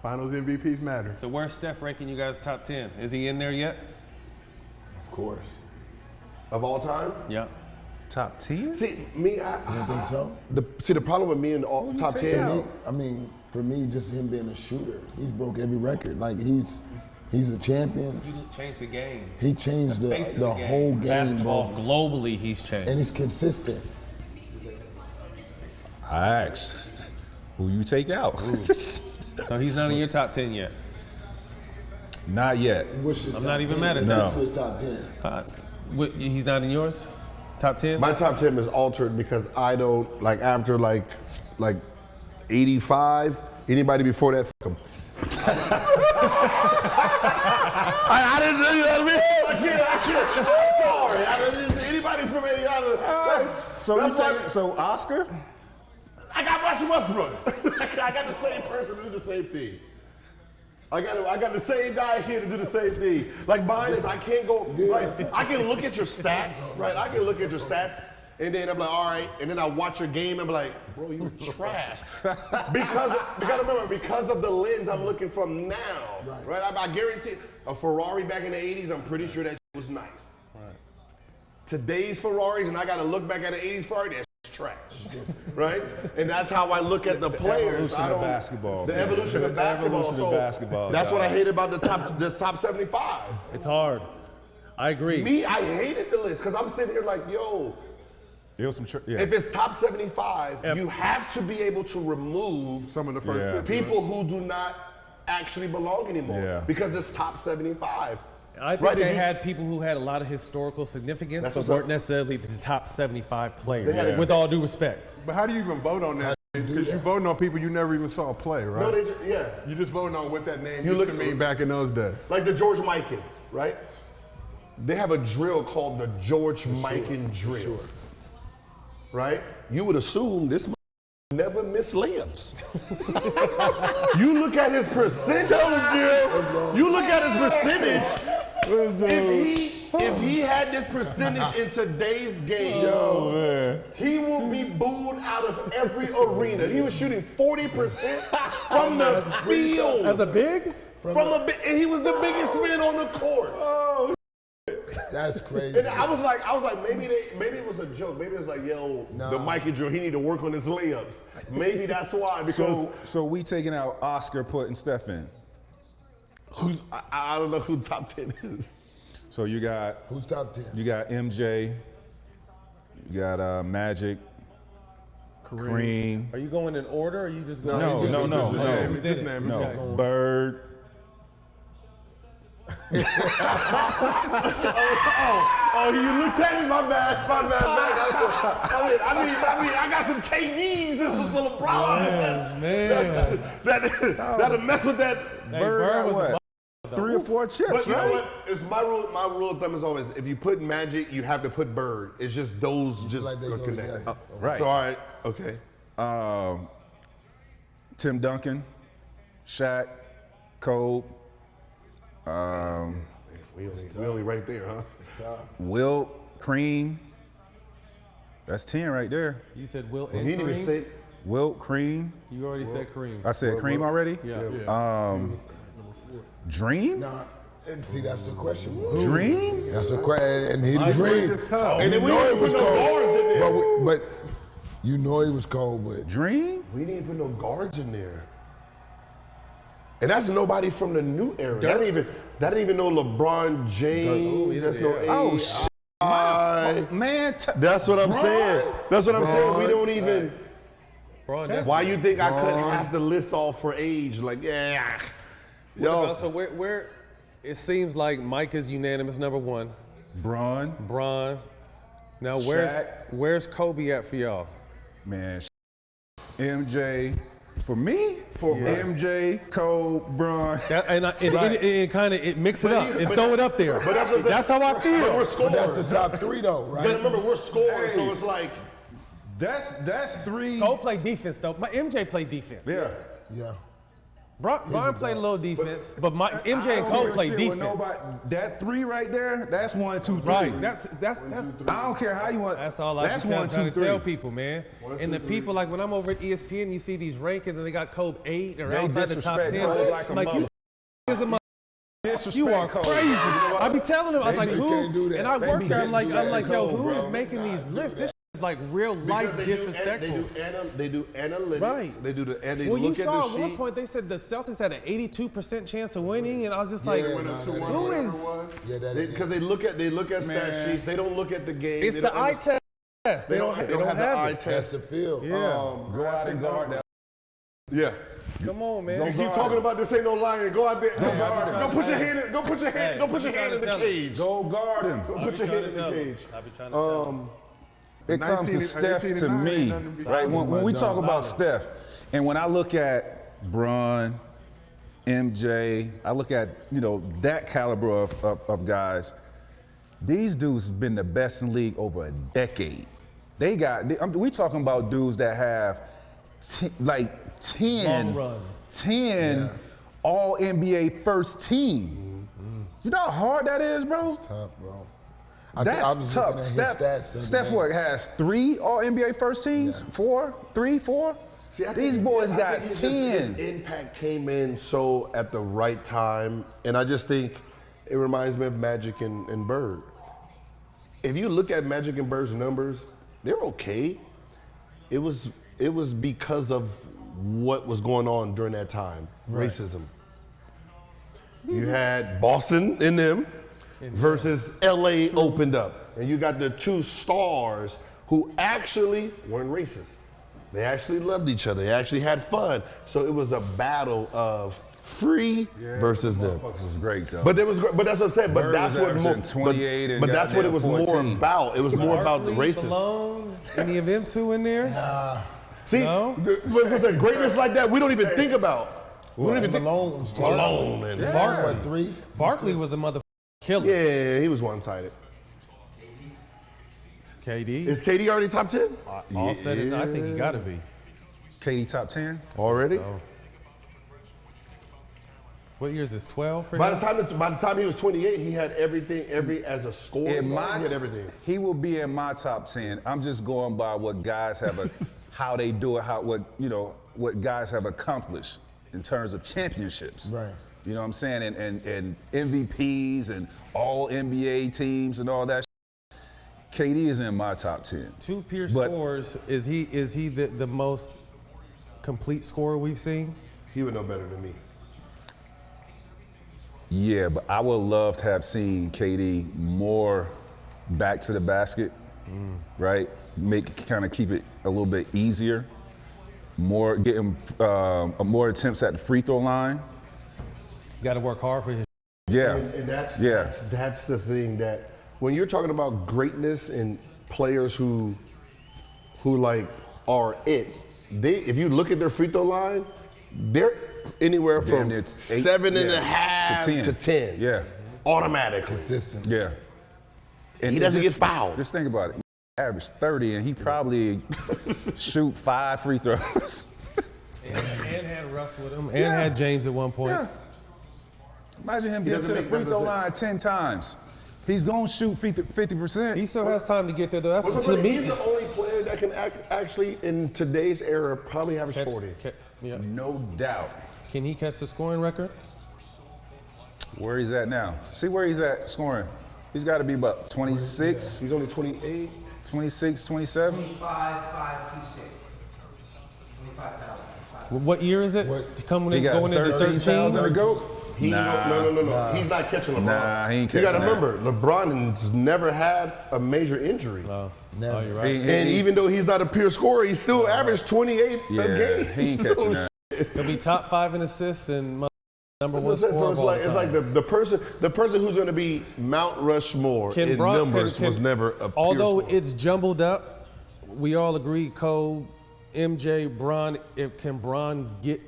Finals MVPs matter. So where's Steph ranking you guys top 10? Is he in there yet? Of course. Of all time? Yeah. Top 10? See, me, You don't think so? the problem with me in all top 10. I mean, for me, just him being a shooter, he's broke every record. Like he's a champion. You changed the game. He changed the whole game, Basketball bro. globally, he's changed. And he's consistent. I asked, who you take out? So he's not in your top 10 yet. Not yet. I'm not even mad at that. that. To his top 10. He's not in yours? Top 10? My top 10 is altered because I don't, like after like 85, anybody before that, fuck 'em. I didn't, you know what I mean? I can't. I'm sorry. Anybody from any other. So Oscar? I got Russell Westbrook. I got the same person to do the same thing. I got the same guy here to do the same thing. Like mine is I can't go, like, I can look at your stats, right? I can look at your stats and then I'm like, all right, and then I watch your game and I'm like, bro, you trash. because remember, because of the lens I'm looking from now, right? I guarantee a Ferrari back in the 80s, I'm pretty sure that was nice. Right. Today's Ferraris, and I got to look back at the 80s Ferrari, that's trash, right? And that's how I look at the players. Evolution of basketball. The evolution of basketball. Evolution of basketball. That's what I hate about the top 75. It's hard. I agree. Me, I hated the list because I'm sitting here like, yo, It was some if it's top 75, you have to be able to remove Some of the first 50, people who do not actually belong anymore because it's top 75. I think they had people who had a lot of historical significance, but weren't necessarily the top 75 players, with all due respect. But how do you even vote on that? Because you're voting on people you never even saw play, right? No, You're just voting on what that name used to mean back in those days. Like the George Mikan, right? They have a drill called the George Mikan drill, right? You would assume this never miss layups. You look at his percentage, you look at his percentage. If he had this percentage in today's game, he will be booed out of every arena. He was shooting 40% from the field. As a big? And he was the biggest man on the court. Oh, that's crazy. And I was like, maybe it was a joke. Maybe it was like, yo, the Mikey drill, he need to work on his layups. Maybe that's why. Because so we taking out Oscar, putting Steph in. I don't know who top 10 is. So you got who's top 10? You got MJ. You got Magic. Kareem. Are you going in order, or are you just going? No. Bird. You looked at me, my bad. I got some KDs and some LeBrons. Man. That'll mess with that. Bird was what? 3 or 4 chips, but you right? know what? It's my rule of thumb is always, if you put Magic, you have to put Bird. It's just those just like they go go connected. together. Right. So, all right, okay. Tim Duncan, Shaq, Kobe. We only right there, huh? Wilt, Cream. That's 10 right there. You said Wilt and He didn't even Kareem? say. Wilt, Cream. You already said Kareem. I said Cream already? Yeah. Dream? Nah, and see, that's the question. Dream? That's the question, and he the dream. And then we didn't put no guards in there. But you know he was cold, but Dream? We didn't put no guards in there. And that's nobody from the new era. That didn't even know LeBron James. That's no Oh, man. That's what I'm saying. That's what I'm saying. We don't even. Why you think I cut half the list off for age? Like, yeah. Yo. So where it seems like Mike is unanimous number 1. Bron. Now Shaq. where's Kobe at for y'all? Man, MJ. For me, MJ, Cole, Bron. It kind of mix it up and throw it up there. But that's how I feel. But we're scoring. that's the top 3 though, right? But remember, we're scoring, so it's like. That's 3. Cole played defense though. My MJ played defense. Yeah. Yeah. Brian played a little defense, but MJ and I don't Cole give a play shit defense. with nobody. That 3 right there, that's 1, 2, 3. Right. That's. I don't care how you want. That's all I That's be 1, 2, trying to 3. tell people, man. And the people, like when I'm over at ESPN, you see these rankings and they got Kobe 8 or They outside the top 10. disrespect Cole like a Like, you is a Disrespect you are Cole. crazy. I be telling them, I was like, They who? can't do that. And I They work be there. I'm like, disrespecting yo, Cole, who bro. is making these lists? This is like real life disrespectful. They do analytics. Right. They Well, you look at saw the at one sheet. point they said the Celtics had an 82% chance of winning, and I was just like, Yeah, Went up no, 2-1, who whatever is? it was. Yeah, that Because they look at stat sheets. They don't look at the game. It's They the don't eye understand- test. They don't have have the eye it. That's test. the field. Yeah. Go out and guard that. Yeah. Come on, man. You keep talking about this ain't no lion. Go out there. Go put your hand in. Go put your hand. Hey, Go put your I'm hand in the trying to cage. Go guard him. Go put your hand in the cage. I be trying to tell them. It comes 19 to Steph 18 to and 9 me, ain't nothing to be right? When we talk about Solid. Steph, and when I look at Bron, MJ, I look at that caliber of guys. These dudes have been the best in the league over a decade. We talking about dudes that have 10 Long runs. 10 All NBA first team. You know how hard that is, bro? Tough, bro. That's tough. Steph what, has 3 All NBA first teams? 4? 3, 4? See, I These think- boys I got think 10. His impact came in so at the right time, and I just think it reminds me of Magic and Bird. If you look at Magic and Bird's numbers, they're okay. It was because of what was going on during that time, racism. You had Boston in them versus LA opened up, and you got the 2 stars who actually weren't racist. They actually loved each other. They actually had fun. So it was a battle of free versus them. Motherfuckers was great though. But it was, but that's what I'm saying. But Bird that's was what more. averaging 28 and but that's what it was goddamn more 14. about. It was more about the Barkley, racism. Malone, any of them 2 in there? See, No? but greatness like that we don't even think about. We don't even think. Malone was Malone and What, 3? Barkley was a mother killer. yeah, he was one-sided. KD. Is KD already top 10? All said and done, I think he got to be. KD top 10? Already? So, what year is this? 12 for By him? the time he was 28, he had everything. As a scorer, In he my had everything. He will be in my top 10. I'm just going by what guys have how they do it, what guys have accomplished in terms of championships. Right. You know what I'm saying? And MVPs and all NBA teams and all that. KD is in my top 10. 2 pure But- scores. Is he the most complete scorer we've seen? He would know better than me. Yeah, but I would love to have seen KD more back to the basket, right? Kind of keep it a little bit easier. Getting more attempts at the free throw line. You got to work hard for his. Yeah. And that's Yeah. that's the thing that when you're talking about greatness and players who like are it, if you look at their free throw line, they're anywhere Damn from near 7.5 to 10. Yeah. Automatically. Consistent. Yeah. And He doesn't just- get fouled. Just think about it. He averaged 30 and he probably shoot 5 free throws. And had Russ with him, and Yeah. had James at one point. Yeah. Imagine him getting to doesn't the make- free throw doesn't- line 10 times. He's gonna shoot 50%. He still has time to get there, though. That's what to He's me. the only player that can actually, in today's era, probably average 40. Yeah. No doubt. Can he catch the scoring record? Where he's at now. See where he's at scoring. He's got to be about 26, He's only 28. 26, 27. 25,526. 25,000. What year is it? Coming He in, got going into 13,000 to go. No. He's not catching LeBron. Nah, he ain't You got to catching that. remember, LeBron's never had a major injury. Oh, Never. you're right. And even though he's not a pure scorer, he still averaged 28 Yeah, a game. he ain't catching that. He'll be top 5 in assists and number 1 So scorer. it's like the person who's going to be Mount Rushmore in numbers was never a pure Although scorer. it's jumbled up, we all agree Cole, MJ, Bron. Can Bron get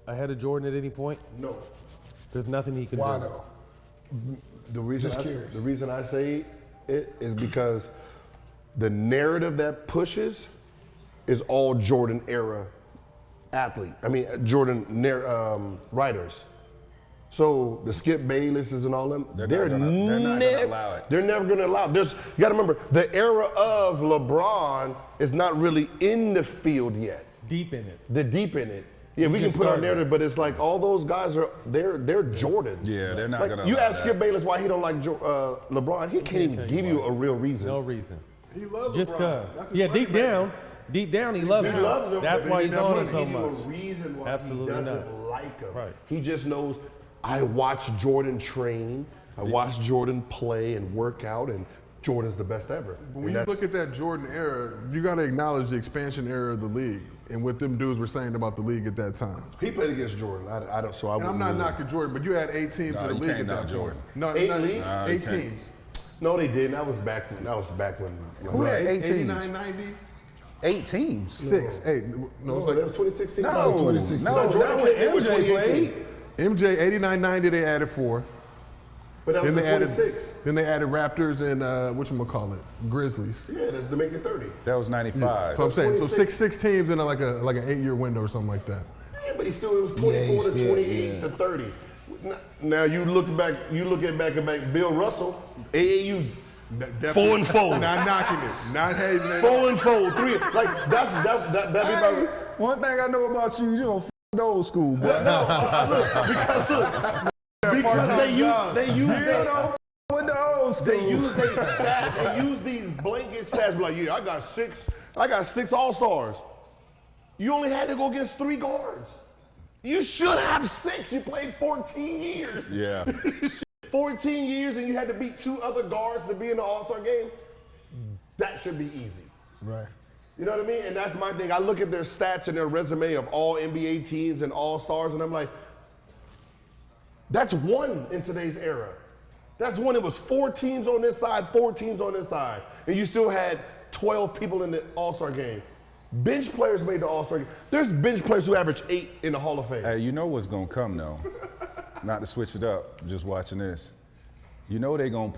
ahead of Jordan at any point? No. There's nothing he can Why do. though? The reason Just curious. the reason I say it is because the narrative that pushes is all Jordan era writers. So the Skip Baylesses and all them, They're not gonna allow it. They're never gonna allow it. You gotta remember, the era of LeBron is not really in the field yet. Deep in it. They're deep in it. Yeah, we can just put our started. narrative, but it's like all those guys they're Jordans. Yeah, they're not Like, gonna you allow ask Skip Bayless why he don't like LeBron, he can't even give you a real reason. No reason. He loves Just LeBron. cause. That's his Yeah, money deep maker. down, he loves He him. loves him. That's but why he he's doesn't on him so give you much. a reason why Absolutely he doesn't not. like him. Right. He just knows, I watched Jordan train, I watched Jordan play and work out, and Jordan's the best ever. But when you look at that Jordan era, you got to acknowledge the expansion era of the league and what them dudes were saying about the league at that time. He played against Jordan. I don't. So I And I'm wouldn't not really- knocking Jordan, but you had 8 teams Nah, in the you league can't at that knock point. Jordan. No, 8 not- league? Nah, you 8 can't. teams. No, they didn't. That was back when. Who had 8 teams? 89, 90, 8 teams. 6, 8. No, it's that like was 2016. No, No, 2016. no, Jordan that was came in with MJ 2018. played. MJ, 89, 90, they added 4. But that was Then the they added 26. Then they added Raptors and whatchamacallit, Grizzlies. Yeah, to make it 30. That was 95. So I'm saying, so 26. six teams in like an 8-year window or something like that. Yeah, but it was 24 to 28 to 30. Now you look back, Bill Russell, AAU, 4-4. Not knocking it. Not hating it. 4-4, 3. Like that'd be about. One thing I know about you, you don't f the old school, boy. Because they use With the old school. they use these blanket stats. Like, yeah, I got six All-Stars. You only had to go against 3 guards. You should have 6. You played 14 years. Yeah. 14 years and you had to beat 2 other guards to be in the All-Star game. That should be easy. Right. You know what I mean? And that's my thing. I look at their stats and their resume of all NBA teams and All-Stars, and I'm like, that's 1 in today's era. That's 1. It was 4 teams on this side, 4 teams on this side. And you still had 12 people in the All-Star game. Bench players made the All-Star game. There's bench players who average 8 in the Hall of Fame. Hey, you know what's gonna come though. Not to switch it up, just watching this. You know they gonna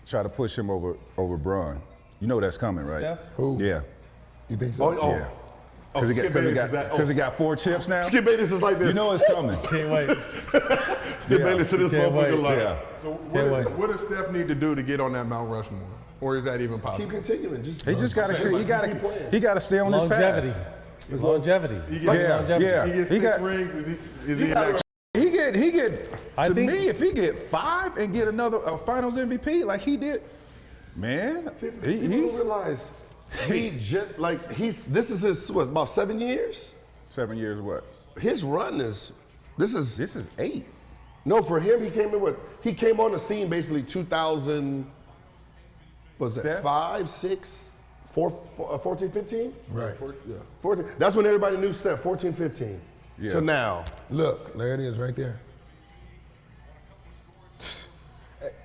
try to push him over Bron. You know that's coming, right? Steph? Who? Yeah. You think so? Yeah. Because he got 4 chips now. Skip Bayless is like this. You know it's coming. Can't wait. Skip Yeah. Bayless to this Can't wait. motherfucker like, Yeah. So Can't wait. what does Steph need to do to get on that Mount Rushmore? Or is that even keep possible? continuing. He just gotta keep playing. he gotta stay on his Longevity. path. His longevity. He His gets- Yeah, longevity. yeah. He gets He 6 got- rings. Is he next? He get I to think- me, if he get 5 and get another finals MVP like he did, man, People he don't realize this is his about 7 years? 7 years what? His run is this is This is 8. no for him. He came on the scene basically 2000. What was that? Steph? 5, 6, 14, 15? Right. 14. That's when everybody knew Steph. 14, 15. Yeah. To now. Look, there it is right there.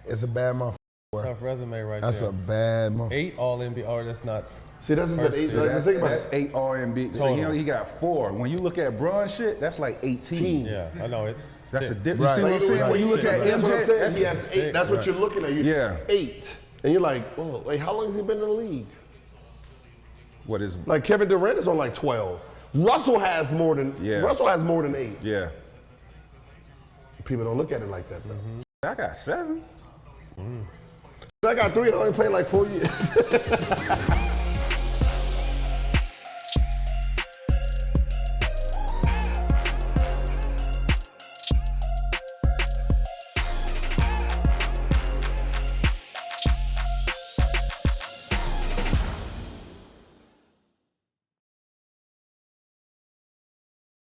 It's a bad motherfucker. Tough resume right That's there. a bad motherfucker. 8 all NBA. Or that's not. See, that's just eight. See, Like, that's think about that's it. 8 R&B. So Total. he got 4. When you look at Bron shit, that's like 18. Yeah, I know. It's That's a sick. difference. You see what I'm saying? When you look at That's what I'm MJ, saying. He has that's 8. That's what you're looking at. Yeah. 8. And you're like, oh, like, how long has he been in the league? what is Like Kevin Durant is on like 12. Russell has more than 8. yeah. People don't look at it like that though. I got 7. I got 3 and I only played like 4 years.